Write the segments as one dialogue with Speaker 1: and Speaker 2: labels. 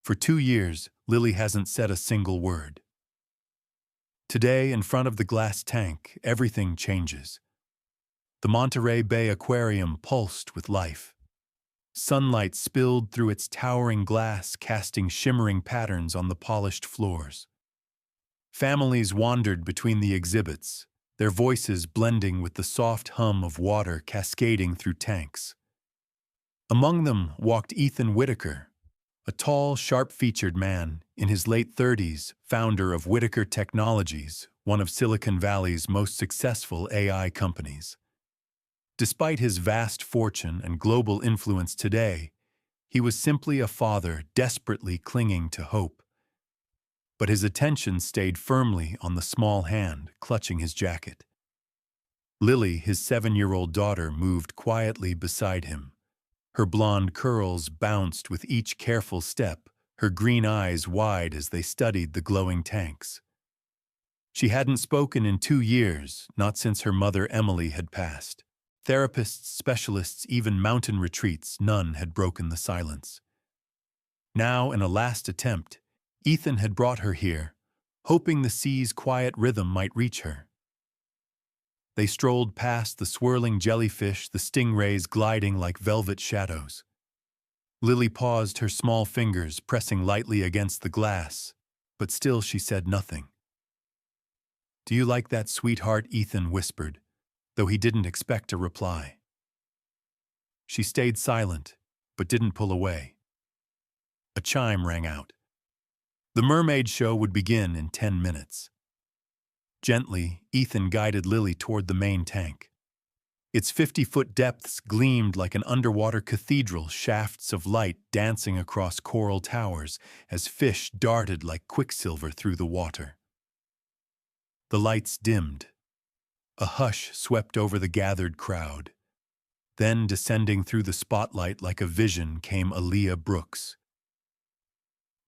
Speaker 1: For 2 years, Lily hasn't said a single word. Today, in front of the glass tank, everything changes. The Monterey Bay Aquarium pulsed with life. Sunlight spilled through its towering glass, casting shimmering patterns on the polished floors. Families wandered between the exhibits, their voices blending with the soft hum of water cascading through tanks. Among them walked Ethan Whitaker, a tall, sharp-featured man in his late 30s, founder of Whitaker Technologies, one of Silicon Valley's most successful AI companies. Despite his vast fortune and global influence today, he was simply a father desperately clinging to hope. But his attention stayed firmly on the small hand clutching his jacket. Lily, his 7-year-old daughter, moved quietly beside him. Her blonde curls bounced with each careful step, her green eyes wide as they studied the glowing tanks. She hadn't spoken in 2 years, not since her mother Emily had passed. Therapists, specialists, even mountain retreats, none had broken the silence. Now, in a last attempt, Ethan had brought her here, hoping the sea's quiet rhythm might reach her. They strolled past the swirling jellyfish, the stingrays gliding like velvet shadows. Lily paused, her small fingers pressing lightly against the glass, but still she said nothing. "Do you like that, sweetheart?" Ethan whispered, though he didn't expect a reply. She stayed silent, but didn't pull away. A chime rang out. The mermaid show would begin in 10 minutes. Gently, Ethan guided Lily toward the main tank. Its 50-foot depths gleamed like an underwater cathedral, shafts of light dancing across coral towers as fish darted like quicksilver through the water. The lights dimmed. A hush swept over the gathered crowd. Then, descending through the spotlight like a vision, came Aaliyah Brooks.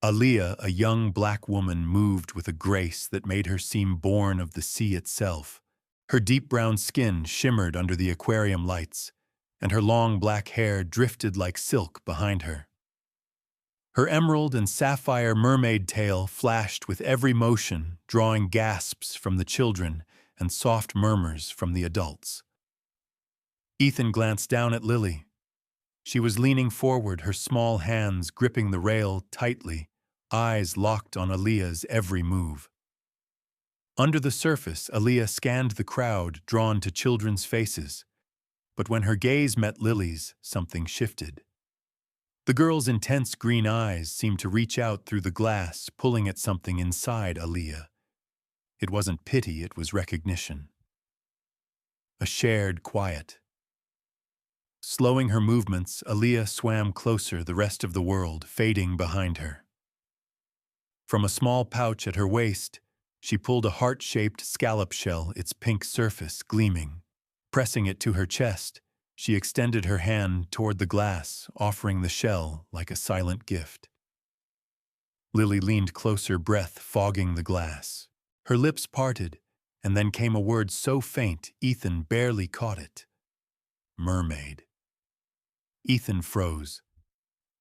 Speaker 1: Aaliyah, a young black woman, moved with a grace that made her seem born of the sea itself. Her deep brown skin shimmered under the aquarium lights, and her long black hair drifted like silk behind her. Her emerald and sapphire mermaid tail flashed with every motion, drawing gasps from the children and soft murmurs from the adults. Ethan glanced down at Lily. She was leaning forward, her small hands gripping the rail tightly, eyes locked on Aaliyah's every move. Under the surface, Aaliyah scanned the crowd, drawn to children's faces. But when her gaze met Lily's, something shifted. The girl's intense green eyes seemed to reach out through the glass, pulling at something inside Aaliyah. It wasn't pity, it was recognition. A shared quiet. Slowing her movements, Aaliyah swam closer, the rest of the world fading behind her. From a small pouch at her waist, she pulled a heart-shaped scallop shell, its pink surface gleaming. Pressing it to her chest, she extended her hand toward the glass, offering the shell like a silent gift. Lily leaned closer, breath fogging the glass. Her lips parted, and then came a word so faint Ethan barely caught it. Mermaid. Ethan froze.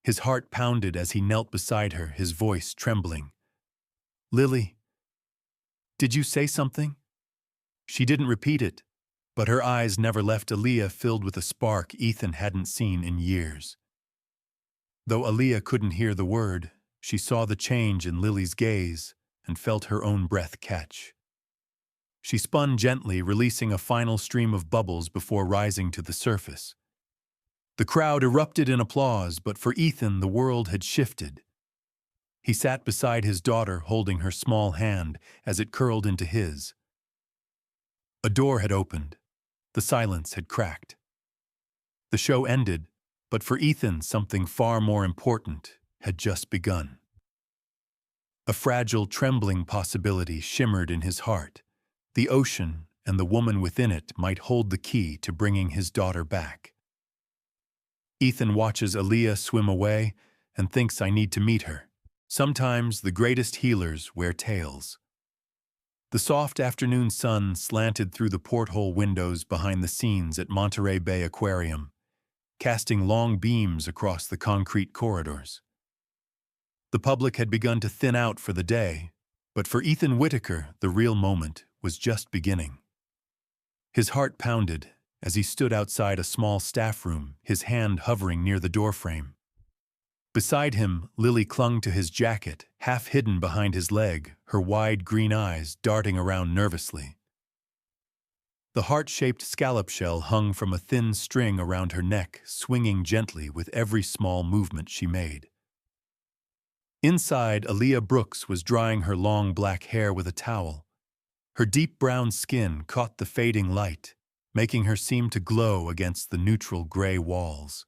Speaker 1: His heart pounded as he knelt beside her, his voice trembling. "Lily, did you say something?" She didn't repeat it, but her eyes never left Aaliyah, filled with a spark Ethan hadn't seen in years. Though Aaliyah couldn't hear the word, she saw the change in Lily's gaze and felt her own breath catch. She spun gently, releasing a final stream of bubbles before rising to the surface. The crowd erupted in applause, but for Ethan, the world had shifted. He sat beside his daughter, holding her small hand as it curled into his. A door had opened. The silence had cracked. The show ended, but for Ethan, something far more important had just begun. A fragile, trembling possibility shimmered in his heart. The ocean and the woman within it might hold the key to bringing his daughter back. Ethan watches Aaliyah swim away and thinks, I need to meet her. Sometimes the greatest healers wear tails. The soft afternoon sun slanted through the porthole windows behind the scenes at Monterey Bay Aquarium, casting long beams across the concrete corridors. The public had begun to thin out for the day, but for Ethan Whitaker, the real moment was just beginning. His heart pounded as he stood outside a small staff room, his hand hovering near the doorframe. Beside him, Lily clung to his jacket, half hidden behind his leg, her wide green eyes darting around nervously. The heart-shaped scallop shell hung from a thin string around her neck, swinging gently with every small movement she made. Inside, Aaliyah Brooks was drying her long black hair with a towel. Her deep brown skin caught the fading light, making her seem to glow against the neutral gray walls.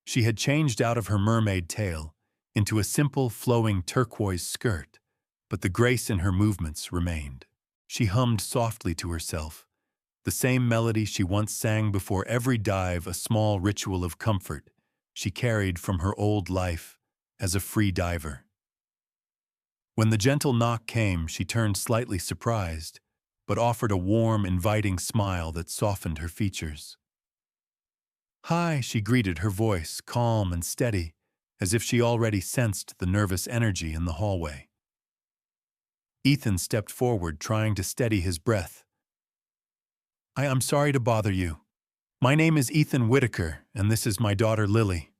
Speaker 1: She had changed out of her mermaid tail into a simple, flowing turquoise skirt, but the grace in her movements remained. She hummed softly to herself, the same melody she once sang before every dive, a small ritual of comfort she carried from her old life as a free diver. When the gentle knock came, she turned slightly surprised, but offered a warm, inviting smile that softened her features. "Hi," she greeted, her voice calm and steady, as if she already sensed the nervous energy in the hallway. Ethan stepped forward, trying to steady his breath. I'm sorry to bother you. My name is Ethan Whitaker, and this is my daughter Lily."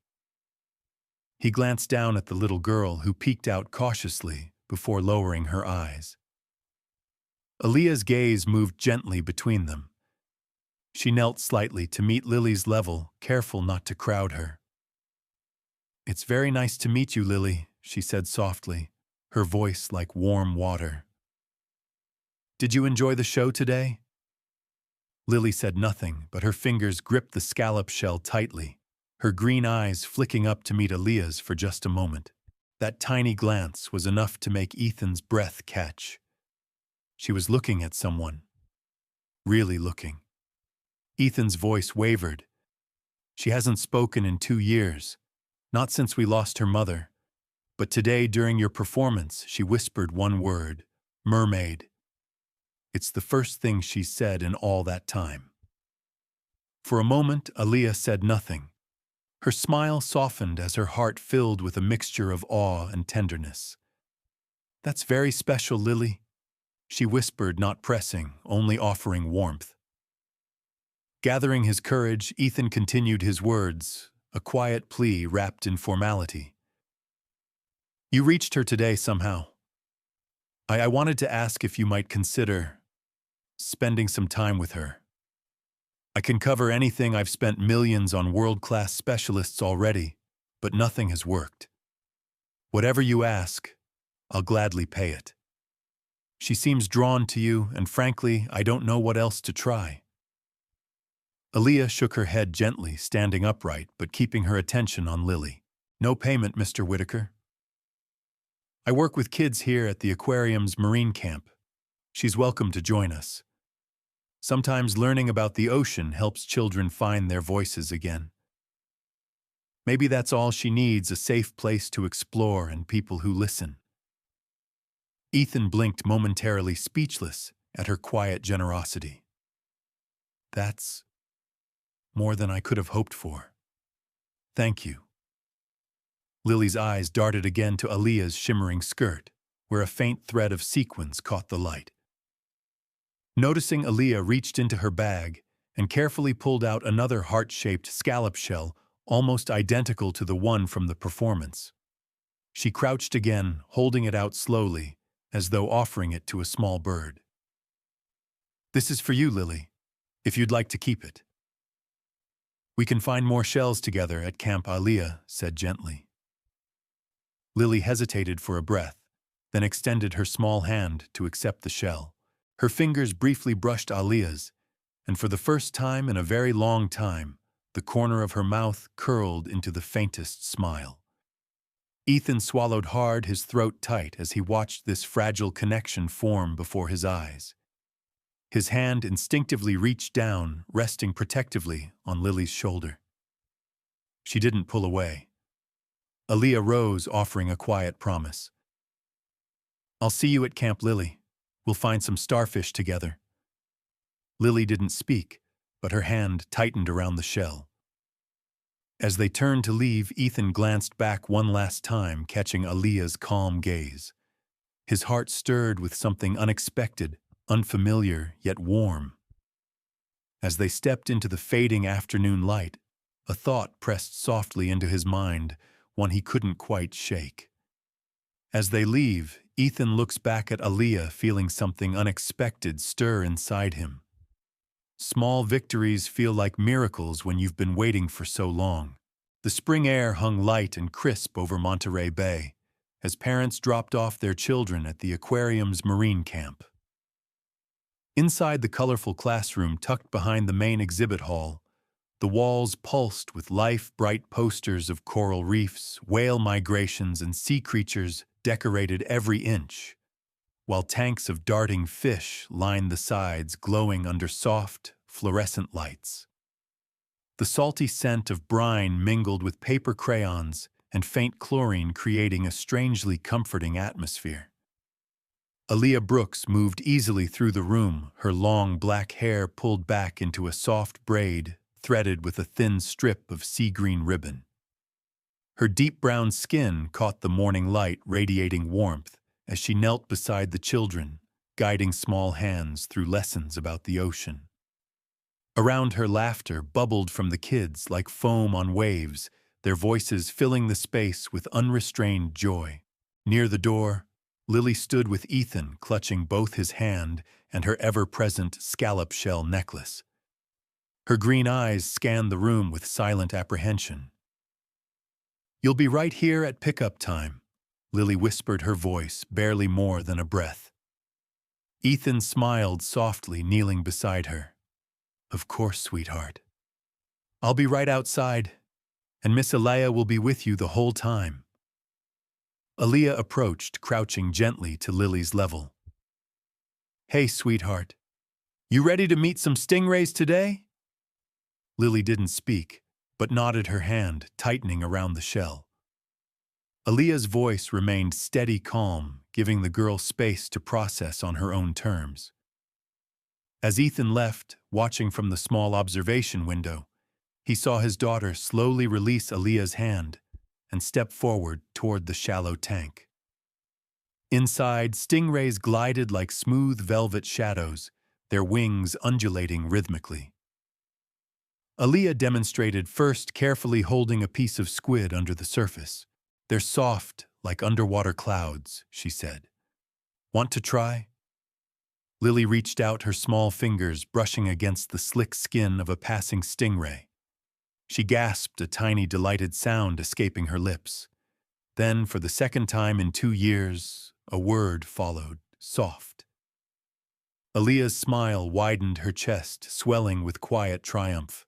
Speaker 1: He glanced down at the little girl, who peeked out cautiously before lowering her eyes. Aaliyah's gaze moved gently between them. She knelt slightly to meet Lily's level, careful not to crowd her. "It's very nice to meet you, Lily," she said softly, her voice like warm water. "Did you enjoy the show today?" Lily said nothing, but her fingers gripped the scallop shell tightly, her green eyes flicking up to meet Aaliyah's for just a moment. That tiny glance was enough to make Ethan's breath catch. She was looking at someone. Really looking. Ethan's voice wavered. "She hasn't spoken in 2 years, not since we lost her mother. But today, during your performance, she whispered one word, mermaid. It's the first thing she's said in all that time." For a moment, Aaliyah said nothing. Her smile softened as her heart filled with a mixture of awe and tenderness. "That's very special, Lily," she whispered, not pressing, only offering warmth. Gathering his courage, Ethan continued his words, a quiet plea wrapped in formality. "You reached her today somehow. I wanted to ask if you might consider spending some time with her. I can cover anything. I've spent millions on world-class specialists already, but nothing has worked. Whatever you ask, I'll gladly pay it. She seems drawn to you, and frankly, I don't know what else to try." Aaliyah shook her head gently, standing upright, but keeping her attention on Lily. "No payment, Mr. Whitaker. I work with kids here at the aquarium's marine camp. She's welcome to join us. Sometimes learning about the ocean helps children find their voices again. Maybe that's all she needs, a safe place to explore and people who listen." Ethan blinked, momentarily speechless at her quiet generosity. "That's more than I could have hoped for. Thank you." Lily's eyes darted again to Aaliyah's shimmering skirt, where a faint thread of sequins caught the light. Noticing, Aaliyah reached into her bag and carefully pulled out another heart-shaped scallop shell, almost identical to the one from the performance. She crouched again, holding it out slowly, as though offering it to a small bird. "This is for you, Lily, if you'd like to keep it. We can find more shells together at Camp," Aaliyah said gently. Lily hesitated for a breath, then extended her small hand to accept the shell. Her fingers briefly brushed Aaliyah's, and for the first time in a very long time, the corner of her mouth curled into the faintest smile. Ethan swallowed hard, his throat tight, as he watched this fragile connection form before his eyes. His hand instinctively reached down, resting protectively on Lily's shoulder. She didn't pull away. Aaliyah rose, offering a quiet promise. "I'll see you at Camp, Lily. We'll find some starfish together." Lily didn't speak, but her hand tightened around the shell. As they turned to leave, Ethan glanced back one last time, catching Aaliyah's calm gaze. His heart stirred with something unexpected, unfamiliar, yet warm. As they stepped into the fading afternoon light, a thought pressed softly into his mind, one he couldn't quite shake. As they leave, Ethan looks back at Aaliyah, feeling something unexpected stir inside him. Small victories feel like miracles when you've been waiting for so long. The spring air hung light and crisp over Monterey Bay, as parents dropped off their children at the aquarium's marine camp. Inside the colorful classroom tucked behind the main exhibit hall, the walls pulsed with life, bright posters of coral reefs, whale migrations, and sea creatures decorated every inch, while tanks of darting fish lined the sides, glowing under soft, fluorescent lights. The salty scent of brine mingled with paper crayons and faint chlorine, creating a strangely comforting atmosphere. Aaliyah Brooks moved easily through the room, her long black hair pulled back into a soft braid threaded with a thin strip of sea green ribbon. Her deep brown skin caught the morning light, radiating warmth as she knelt beside the children, guiding small hands through lessons about the ocean. Around her, laughter bubbled from the kids like foam on waves, their voices filling the space with unrestrained joy. Near the door, Lily stood with Ethan, clutching both his hand and her ever-present scallop shell necklace. Her green eyes scanned the room with silent apprehension. "You'll be right here at pickup time," Lily whispered, her voice barely more than a breath. Ethan smiled softly, kneeling beside her. "Of course, sweetheart. I'll be right outside, and Miss Alea will be with you the whole time." Aaliyah approached, crouching gently to Lily's level. "Hey, sweetheart. You ready to meet some stingrays today?" Lily didn't speak, but nodded, her hand tightening around the shell. Aaliyah's voice remained steady, calm, giving the girl space to process on her own terms. As Ethan left, watching from the small observation window, he saw his daughter slowly release Aaliyah's hand and step forward toward the shallow tank. Inside, stingrays glided like smooth velvet shadows, their wings undulating rhythmically. Aaliyah demonstrated, first carefully holding a piece of squid under the surface. "They're soft, like underwater clouds," she said. "Want to try?" Lily reached out, her small fingers brushing against the slick skin of a passing stingray. She gasped, a tiny, delighted sound escaping her lips. Then, for the second time in 2 years, a word followed, soft. Aaliyah's smile widened, her chest swelling with quiet triumph.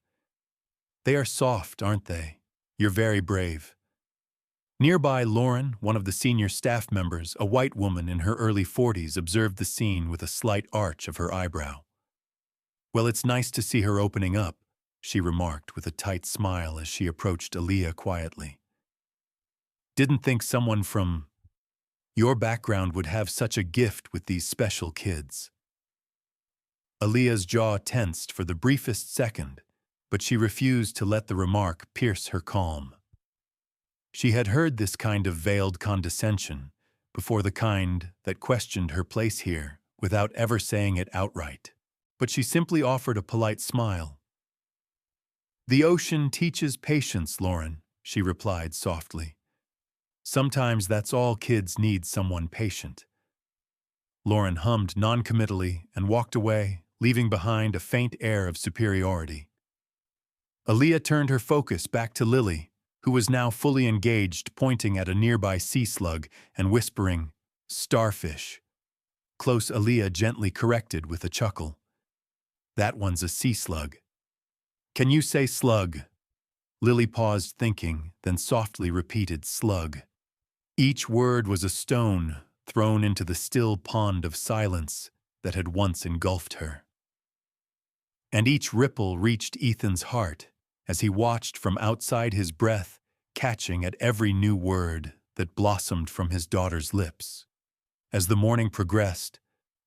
Speaker 1: "They are soft, aren't they? You're very brave." Nearby, Lauren, one of the senior staff members, a white woman in her early 40s, observed the scene with a slight arch of her eyebrow. "Well, it's nice to see her opening up," she remarked with a tight smile as she approached Aaliyah quietly. "Didn't think someone from your background would have such a gift with these special kids." Aaliyah's jaw tensed for the briefest second, but she refused to let the remark pierce her calm. She had heard this kind of veiled condescension before, the kind that questioned her place here without ever saying it outright. But she simply offered a polite smile. "The ocean teaches patience, Lauren," she replied softly. "Sometimes that's all kids need, someone patient." Lauren hummed noncommittally and walked away, leaving behind a faint air of superiority. Aaliyah turned her focus back to Lily, who was now fully engaged, pointing at a nearby sea slug and whispering, "Starfish." Close, Aaliyah gently corrected with a chuckle. "That one's a sea slug." "Can you say slug?" Lily paused, thinking, then softly repeated, "slug." Each word was a stone thrown into the still pond of silence that had once engulfed her. And each ripple reached Ethan's heart as he watched from outside, his breath catching at every new word that blossomed from his daughter's lips. As the morning progressed,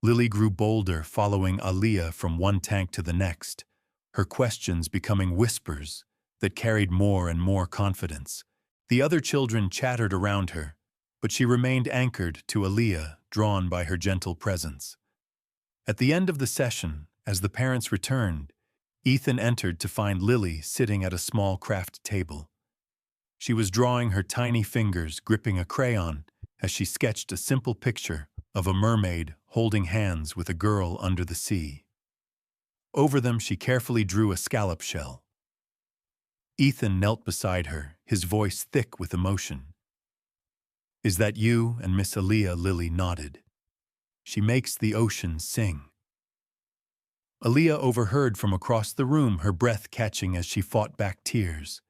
Speaker 1: Lily grew bolder, following Aaliyah from one tank to the next, her questions becoming whispers that carried more and more confidence. The other children chattered around her, but she remained anchored to Aaliyah, drawn by her gentle presence. At the end of the session, as the parents returned, Ethan entered to find Lily sitting at a small craft table. She was drawing her tiny fingers, gripping a crayon, as she sketched a simple picture of a mermaid holding hands with a girl under the sea. Over them, she carefully drew a scallop shell. Ethan knelt beside her, his voice thick with emotion. "Is that you and Miss Aaliyah?" Lily nodded. "She makes the ocean sing." Aaliyah overheard from across the room, her breath catching as she fought back tears.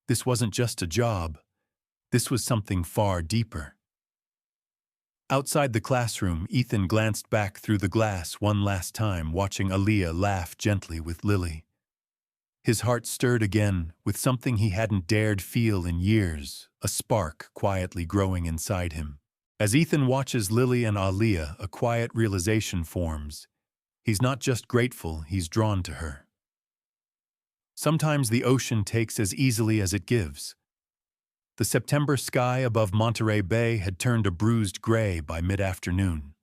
Speaker 1: This wasn't just a job. This was something far deeper. Outside the classroom, Ethan glanced back through the glass one last time, watching Aaliyah laugh gently with Lily. His heart stirred again with something he hadn't dared feel in years, a spark quietly growing inside him. As Ethan watches Lily and Aaliyah, a quiet realization forms. He's not just grateful, he's drawn to her. Sometimes the ocean takes as easily as it gives. The September sky above Monterey Bay had turned a bruised gray by mid-afternoon.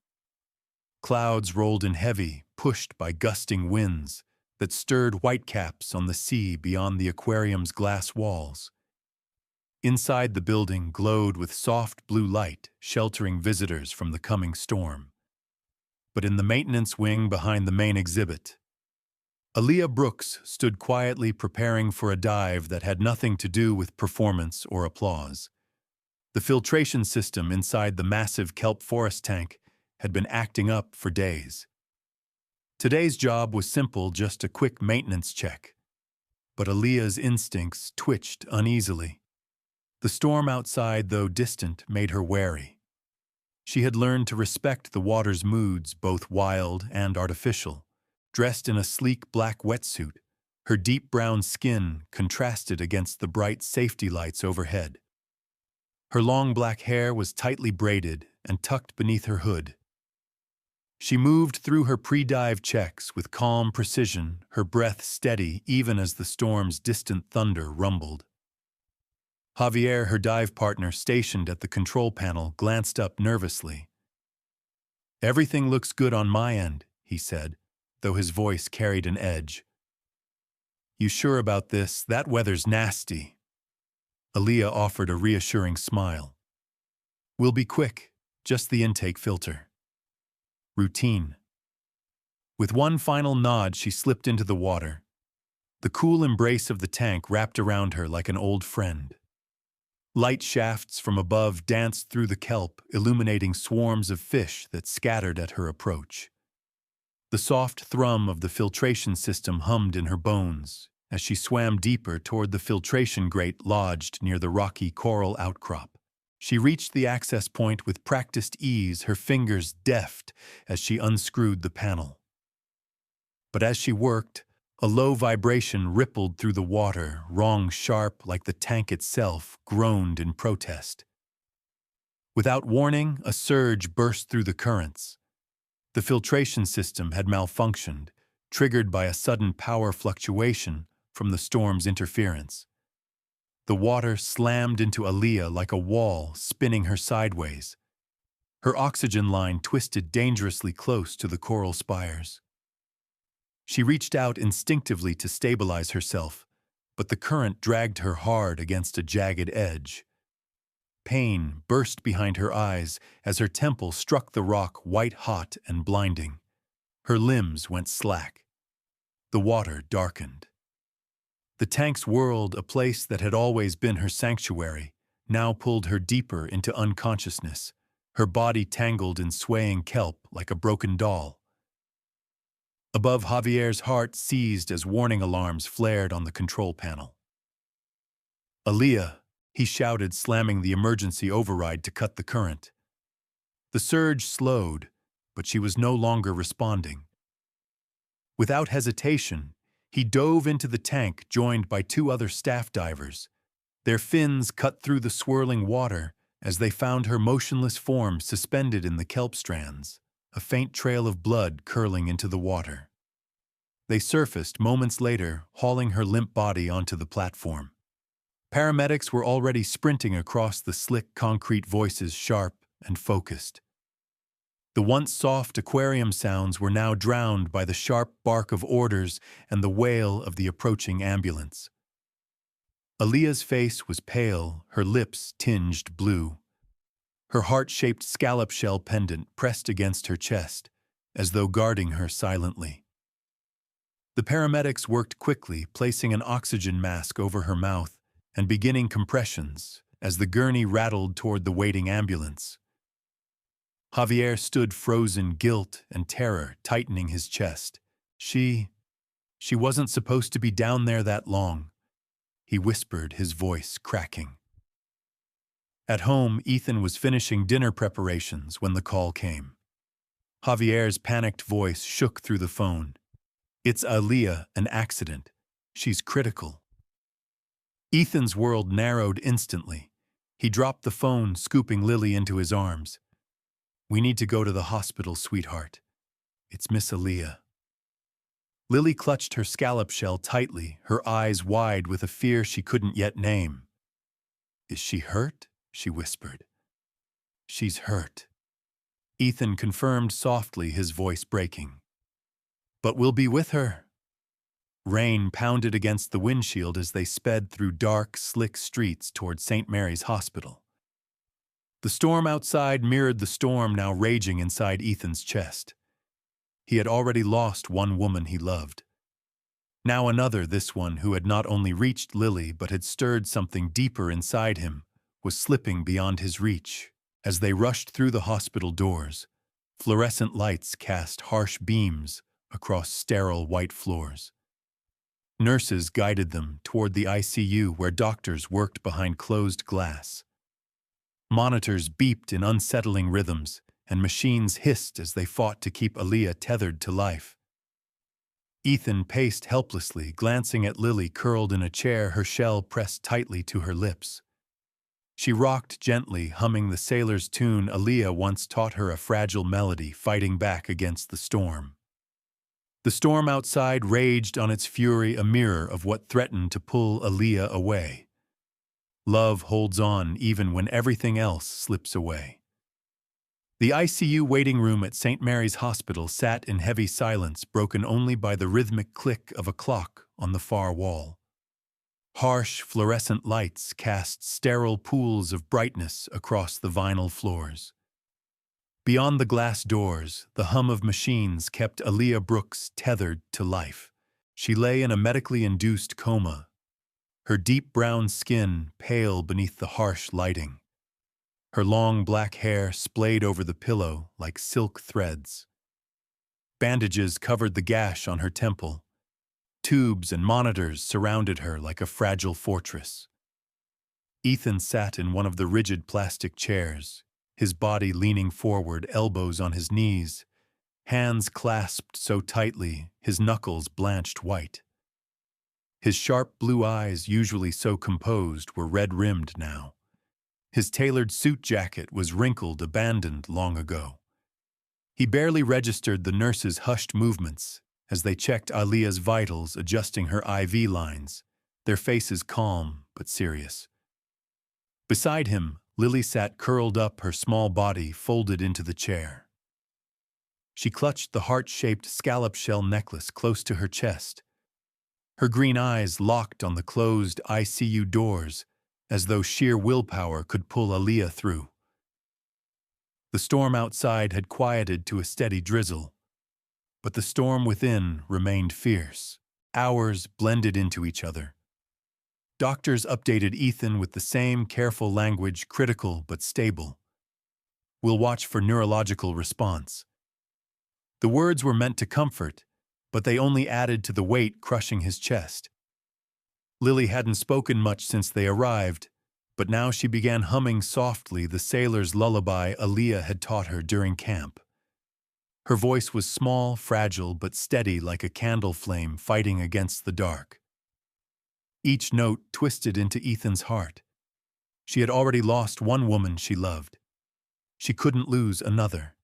Speaker 1: Clouds rolled in heavy, pushed by gusting winds that stirred whitecaps on the sea beyond the aquarium's glass walls. Inside the building glowed with soft blue light, sheltering visitors from the coming storm. But in the maintenance wing behind the main exhibit, Aaliyah Brooks stood quietly preparing for a dive that had nothing to do with performance or applause. The filtration system inside the massive kelp forest tank had been acting up for days. Today's job was simple, just a quick maintenance check. But Aaliyah's instincts twitched uneasily. The storm outside, though distant, made her wary. She had learned to respect the water's moods, both wild and artificial. Dressed in a sleek black wetsuit, her deep brown skin contrasted against the bright safety lights overhead. Her long black hair was tightly braided and tucked beneath her hood. She moved through her pre-dive checks with calm precision, her breath steady even as the storm's distant thunder rumbled. Javier, her dive partner stationed at the control panel, glanced up nervously. "Everything looks good on my end," he said, though his voice carried an edge. "You sure about this? That weather's nasty." Aaliyah offered a reassuring smile. "We'll be quick, just the intake filter." Routine. With one final nod, she slipped into the water. The cool embrace of the tank wrapped around her like an old friend. Light shafts from above danced through the kelp, illuminating swarms of fish that scattered at her approach. The soft thrum of the filtration system hummed in her bones as she swam deeper toward the filtration grate lodged near the rocky coral outcrop. She reached the access point with practiced ease, her fingers deft as she unscrewed the panel. But as she worked, a low vibration rippled through the water, rung sharp like the tank itself groaned in protest. Without warning, a surge burst through the currents. The filtration system had malfunctioned, triggered by a sudden power fluctuation from the storm's interference. The water slammed into Aaliyah like a wall, spinning her sideways. Her oxygen line twisted dangerously close to the coral spires. She reached out instinctively to stabilize herself, but the current dragged her hard against a jagged edge. Pain burst behind her eyes as her temple struck the rock white-hot and blinding. Her limbs went slack. The water darkened. The tank's world, a place that had always been her sanctuary, now pulled her deeper into unconsciousness, her body tangled in swaying kelp like a broken doll. Above, Javier's heart seized as warning alarms flared on the control panel. "Aaliyah," he shouted, slamming the emergency override to cut the current. The surge slowed, but she was no longer responding. Without hesitation, he dove into the tank, joined by two other staff divers. Their fins cut through the swirling water as they found her motionless form suspended in the kelp strands, a faint trail of blood curling into the water. They surfaced moments later, hauling her limp body onto the platform. Paramedics were already sprinting across the slick concrete, voices sharp and focused. The once soft aquarium sounds were now drowned by the sharp bark of orders and the wail of the approaching ambulance. Aaliyah's face was pale, her lips tinged blue. Her heart-shaped scallop shell pendant pressed against her chest, as though guarding her silently. The paramedics worked quickly, placing an oxygen mask over her mouth and beginning compressions as the gurney rattled toward the waiting ambulance. Javier stood frozen, guilt and terror tightening his chest. She wasn't supposed to be down there that long, he whispered, his voice cracking. At home, Ethan was finishing dinner preparations when the call came. Javier's panicked voice shook through the phone. "It's Aaliyah, an accident. She's critical." Ethan's world narrowed instantly. He dropped the phone, scooping Lily into his arms. "We need to go to the hospital, sweetheart. It's Miss Aaliyah." Lily clutched her scallop shell tightly, her eyes wide with a fear she couldn't yet name. "Is she hurt?" she whispered. "She's hurt," Ethan confirmed softly, his voice breaking. "But we'll be with her." Rain pounded against the windshield as they sped through dark, slick streets toward St. Mary's Hospital. The storm outside mirrored the storm now raging inside Ethan's chest. He had already lost one woman he loved. Now another, this one who had not only reached Lily but had stirred something deeper inside him, was slipping beyond his reach. As they rushed through the hospital doors, fluorescent lights cast harsh beams across sterile white floors. Nurses guided them toward the ICU where doctors worked behind closed glass. Monitors beeped in unsettling rhythms, and machines hissed as they fought to keep Aaliyah tethered to life. Ethan paced helplessly, glancing at Lily curled in a chair, her shell pressed tightly to her lips. She rocked gently, humming the sailor's tune Aaliyah once taught her, a fragile melody fighting back against the storm. The storm outside raged on its fury, a mirror of what threatened to pull Aaliyah away. Love holds on even when everything else slips away. The ICU waiting room at St. Mary's Hospital sat in heavy silence, broken only by the rhythmic click of a clock on the far wall. Harsh fluorescent lights cast sterile pools of brightness across the vinyl floors. Beyond the glass doors, the hum of machines kept Aaliyah Brooks tethered to life. She lay in a medically induced coma, her deep brown skin pale beneath the harsh lighting. Her long black hair splayed over the pillow like silk threads. Bandages covered the gash on her temple. Tubes and monitors surrounded her like a fragile fortress. Ethan sat in one of the rigid plastic chairs, his body leaning forward, elbows on his knees, hands clasped so tightly his knuckles blanched white. His sharp blue eyes, usually so composed, were red-rimmed now. His tailored suit jacket was wrinkled, abandoned long ago. He barely registered the nurses' hushed movements as they checked Aaliyah's vitals, adjusting her IV lines, their faces calm but serious. Beside him, Lily sat curled up, her small body folded into the chair. She clutched the heart-shaped scallop shell necklace close to her chest. Her green eyes locked on the closed ICU doors, as though sheer willpower could pull Aaliyah through. The storm outside had quieted to a steady drizzle, but the storm within remained fierce. Hours blended into each other. Doctors updated Ethan with the same careful language, critical but stable. "We'll watch for neurological response." The words were meant to comfort, but they only added to the weight crushing his chest. Lily hadn't spoken much since they arrived, but now she began humming softly the sailor's lullaby Aaliyah had taught her during camp. Her voice was small, fragile, but steady like a candle flame fighting against the dark. Each note twisted into Ethan's heart. She had already lost one woman she loved. She couldn't lose another.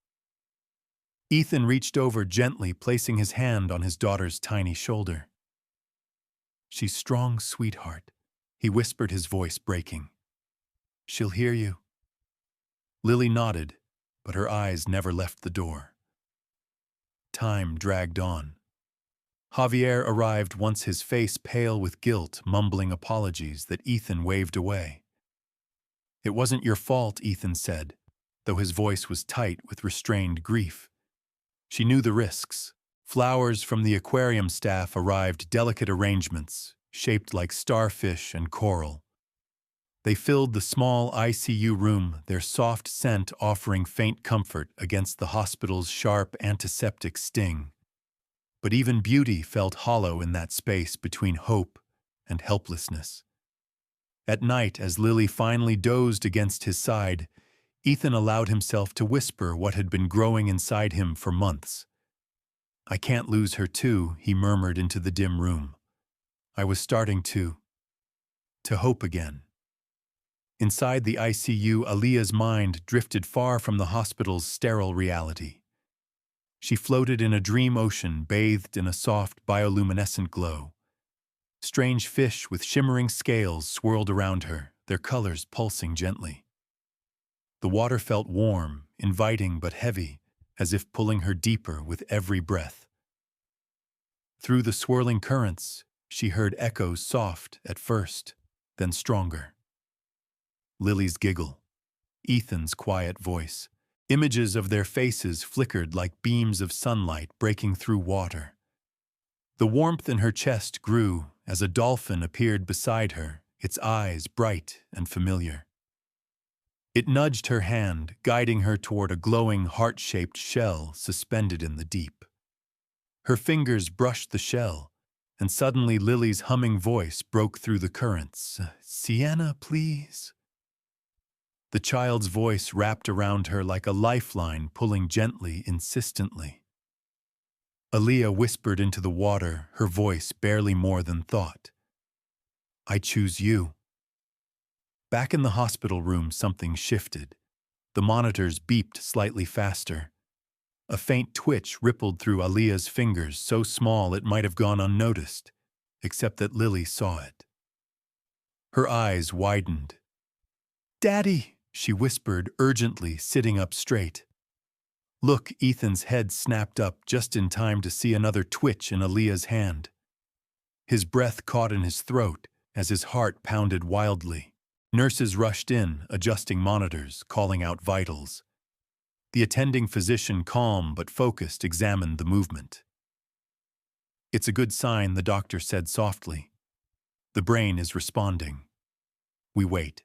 Speaker 1: Ethan reached over gently, placing his hand on his daughter's tiny shoulder. "She's strong, sweetheart," he whispered, his voice breaking. "She'll hear you." Lily nodded, but her eyes never left the door. Time dragged on. Javier arrived once, his face pale with guilt, mumbling apologies that Ethan waved away. "It wasn't your fault," Ethan said, though his voice was tight with restrained grief. She knew the risks. Flowers from the aquarium staff arrived, delicate arrangements, shaped like starfish and coral. They filled the small ICU room, their soft scent offering faint comfort against the hospital's sharp antiseptic sting. But even beauty felt hollow in that space between hope and helplessness. At night, as Lily finally dozed against his side, Ethan allowed himself to whisper what had been growing inside him for months. "I can't lose her too," he murmured into the dim room. "I was starting to hope again." Inside the ICU, Aaliyah's mind drifted far from the hospital's sterile reality. She floated in a dream ocean bathed in a soft bioluminescent glow. Strange fish with shimmering scales swirled around her, their colors pulsing gently. The water felt warm, inviting but heavy, as if pulling her deeper with every breath. Through the swirling currents, she heard echoes, soft at first, then stronger. Lily's giggle, Ethan's quiet voice. Images of their faces flickered like beams of sunlight breaking through water. The warmth in her chest grew as a dolphin appeared beside her, its eyes bright and familiar. It nudged her hand, guiding her toward a glowing heart-shaped shell suspended in the deep. Her fingers brushed the shell, and suddenly Lily's humming voice broke through the currents. "Sienna, please." The child's voice wrapped around her like a lifeline, pulling gently, insistently. Aaliyah whispered into the water, her voice barely more than thought. "I choose you." Back in the hospital room, something shifted. The monitors beeped slightly faster. A faint twitch rippled through Aaliyah's fingers, so small it might have gone unnoticed, except that Lily saw it. Her eyes widened. "Daddy!" she whispered urgently, sitting up straight. "Look!" Ethan's head snapped up just in time to see another twitch in Aaliyah's hand. His breath caught in his throat as his heart pounded wildly. Nurses rushed in, adjusting monitors, calling out vitals. The attending physician, calm but focused, examined the movement. "It's a good sign," the doctor said softly. "The brain is responding." We wait.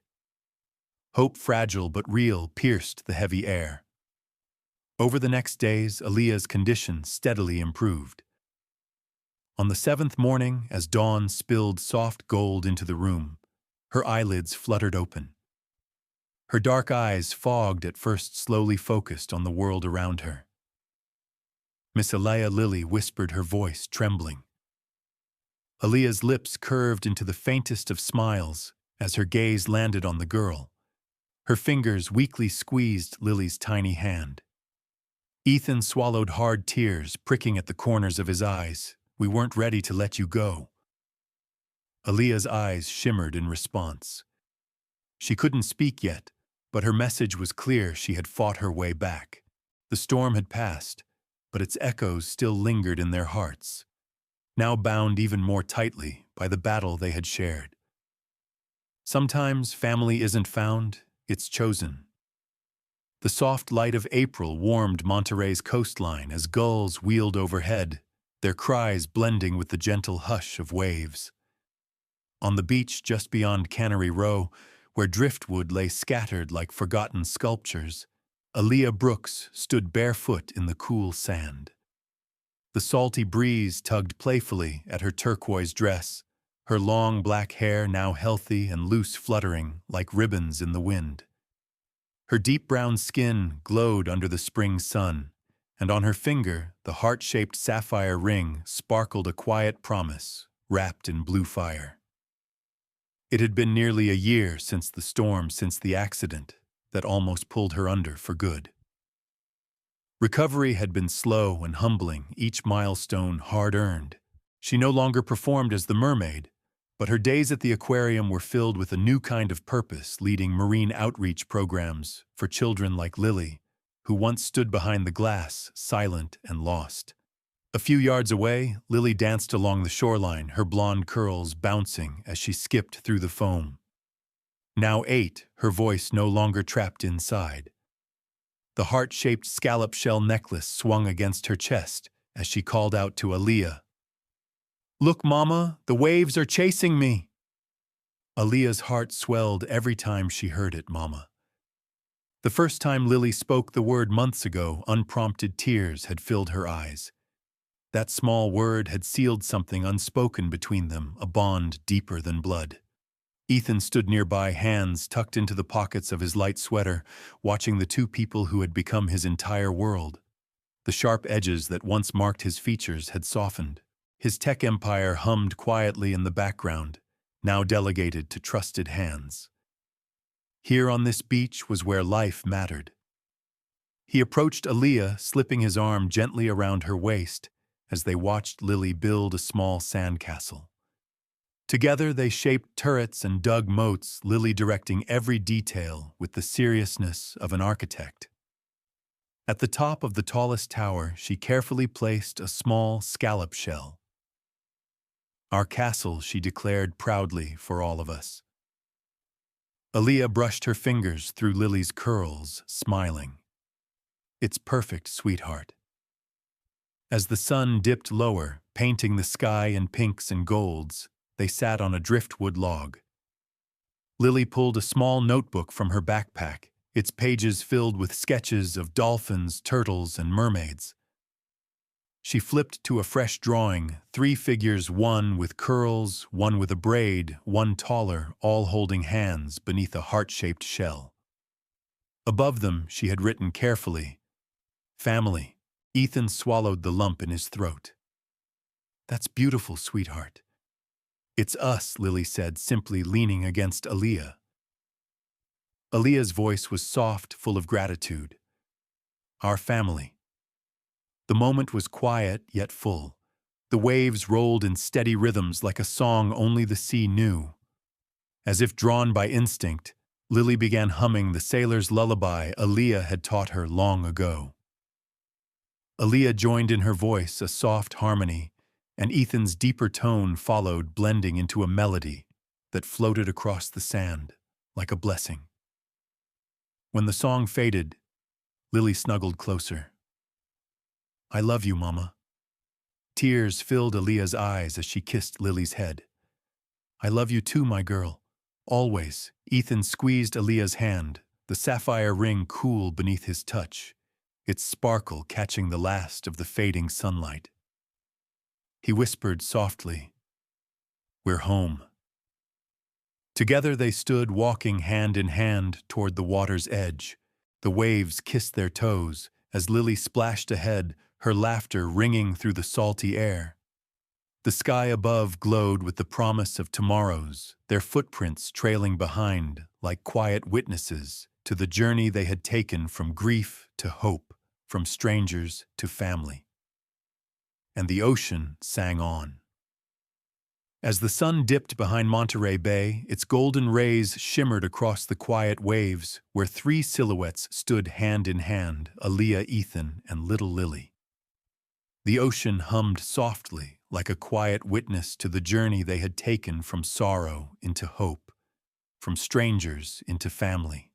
Speaker 1: Hope, fragile but real, pierced the heavy air. Over the next days, Aaliyah's condition steadily improved. On the 7th morning, as dawn spilled soft gold into the room, her eyelids fluttered open. Her dark eyes, fogged at first, slowly focused on the world around her. "Miss Aaliyah," Lily whispered, her voice trembling. Aaliyah's lips curved into the faintest of smiles as her gaze landed on the girl. Her fingers weakly squeezed Lily's tiny hand. Ethan swallowed hard tears, pricking at the corners of his eyes. "We weren't ready to let you go." Aaliyah's eyes shimmered in response. She couldn't speak yet, but her message was clear. She had fought her way back. The storm had passed, but its echoes still lingered in their hearts, now bound even more tightly by the battle they had shared. Sometimes family isn't found, it's chosen. The soft light of April warmed Monterey's coastline as gulls wheeled overhead, their cries blending with the gentle hush of waves. On the beach just beyond Cannery Row, where driftwood lay scattered like forgotten sculptures, Aaliyah Brooks stood barefoot in the cool sand. The salty breeze tugged playfully at her turquoise dress, her long black hair now healthy and loose fluttering like ribbons in the wind. Her deep brown skin glowed under the spring sun, and on her finger the heart-shaped sapphire ring sparkled, a quiet promise wrapped in blue fire. It had been nearly a year since the storm, since the accident that almost pulled her under for good. Recovery had been slow and humbling, each milestone hard-earned. She no longer performed as the mermaid, but her days at the aquarium were filled with a new kind of purpose, leading marine outreach programs for children like Lily, who once stood behind the glass, silent and lost. A few yards away, Lily danced along the shoreline, her blonde curls bouncing as she skipped through the foam. Now 8, her voice no longer trapped inside. The heart-shaped scallop shell necklace swung against her chest as she called out to Aaliyah. "Look, Mama, the waves are chasing me!" Aaliyah's heart swelled every time she heard it, Mama. The first time Lily spoke the word months ago, unprompted tears had filled her eyes. That small word had sealed something unspoken between them, a bond deeper than blood. Ethan stood nearby, hands tucked into the pockets of his light sweater, watching the two people who had become his entire world. The sharp edges that once marked his features had softened. His tech empire hummed quietly in the background, now delegated to trusted hands. Here on this beach was where life mattered. He approached Aaliyah, slipping his arm gently around her waist as they watched Lily build a small sandcastle. Together they shaped turrets and dug moats, Lily directing every detail with the seriousness of an architect. At the top of the tallest tower, she carefully placed a small scallop shell. "Our castle," she declared proudly for all of us. Aaliyah brushed her fingers through Lily's curls, smiling. "It's perfect, sweetheart." As the sun dipped lower, painting the sky in pinks and golds, they sat on a driftwood log. Lily pulled a small notebook from her backpack, its pages filled with sketches of dolphins, turtles, and mermaids. She flipped to a fresh drawing, 3 figures, one with curls, one with a braid, one taller, all holding hands beneath a heart-shaped shell. Above them, she had written carefully, "Family." Ethan swallowed the lump in his throat. "That's beautiful, sweetheart." "It's us," Lily said, simply leaning against Aaliyah. Aaliyah's voice was soft, full of gratitude. "Our family." The moment was quiet, yet full. The waves rolled in steady rhythms like a song only the sea knew. As if drawn by instinct, Lily began humming the sailor's lullaby Aaliyah had taught her long ago. Aaliyah joined in her voice, a soft harmony, and Ethan's deeper tone followed, blending into a melody that floated across the sand like a blessing. When the song faded, Lily snuggled closer. "I love you, Mama." Tears filled Aaliyah's eyes as she kissed Lily's head. "I love you too, my girl. Always." Ethan squeezed Aaliyah's hand, the sapphire ring cool beneath his touch, its sparkle catching the last of the fading sunlight. He whispered softly, "We're home." Together they stood, walking hand in hand toward the water's edge. The waves kissed their toes as Lily splashed ahead, her laughter ringing through the salty air. The sky above glowed with the promise of tomorrows, their footprints trailing behind like quiet witnesses to the journey they had taken from grief to hope, from strangers to family. And the ocean sang on. As the sun dipped behind Monterey Bay, its golden rays shimmered across the quiet waves where 3 silhouettes stood hand in hand, Aaliyah, Ethan, and little Lily. The ocean hummed softly, like a quiet witness to the journey they had taken from sorrow into hope, from strangers into family.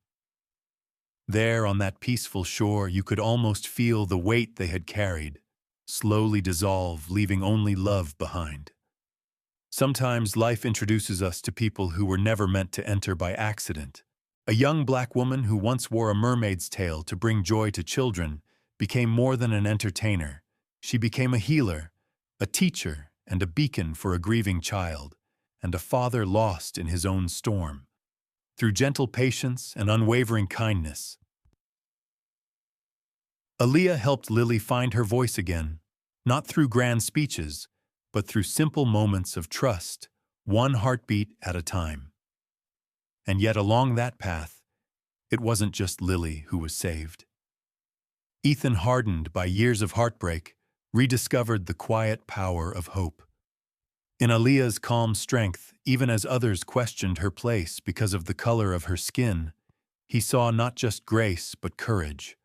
Speaker 1: There, on that peaceful shore, you could almost feel the weight they had carried slowly dissolve, leaving only love behind. Sometimes life introduces us to people who were never meant to enter by accident. A young black woman who once wore a mermaid's tail to bring joy to children became more than an entertainer. She became a healer, a teacher, and a beacon for a grieving child, and a father lost in his own storm. Through gentle patience and unwavering kindness, Aaliyah helped Lily find her voice again, not through grand speeches, but through simple moments of trust, one heartbeat at a time. And yet along that path, it wasn't just Lily who was saved. Ethan, hardened by years of heartbreak, rediscovered the quiet power of hope. In Aaliyah's calm strength, even as others questioned her place because of the color of her skin, he saw not just grace but courage.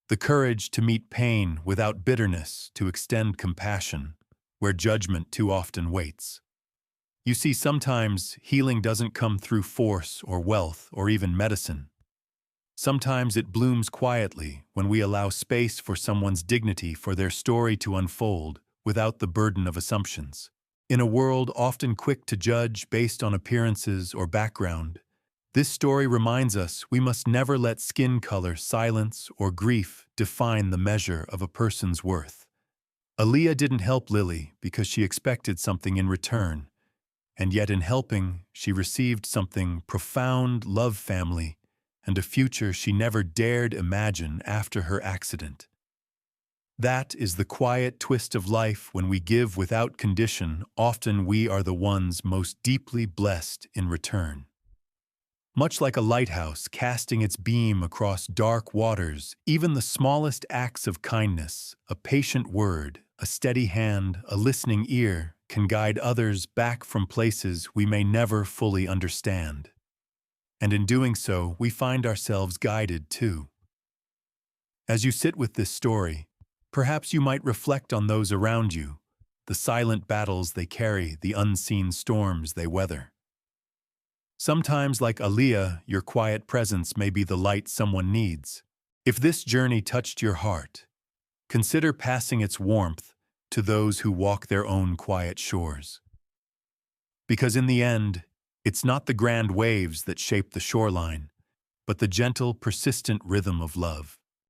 Speaker 1: The courage to meet pain without bitterness, to extend compassion, where judgment too often waits. You see, sometimes healing doesn't come through force or wealth or even medicine. Sometimes it blooms quietly when we allow space for someone's dignity, for their story to unfold without the burden of assumptions. In a world often quick to judge based on appearances or background, this story reminds us we must never let skin color, silence, or grief define the measure of a person's worth. Aaliyah didn't help Lily because she expected something in return, and yet in helping, she received something profound: love, family, and a future she never dared imagine after her accident. That is the quiet twist of life. When we give without condition, often we are the ones most deeply blessed in return. Much like a lighthouse casting its beam across dark waters, even the smallest acts of kindness, a patient word, a steady hand, a listening ear, can guide others back from places we may never fully understand. And in doing so, we find ourselves guided too. As you sit with this story, perhaps you might reflect on those around you, the silent battles they carry, the unseen storms they weather. Sometimes, like Aaliyah, your quiet presence may be the light someone needs. If this journey touched your heart, consider passing its warmth to those who walk their own quiet shores. Because in the end, it's not the grand waves that shape the shoreline, but the gentle, persistent rhythm of love.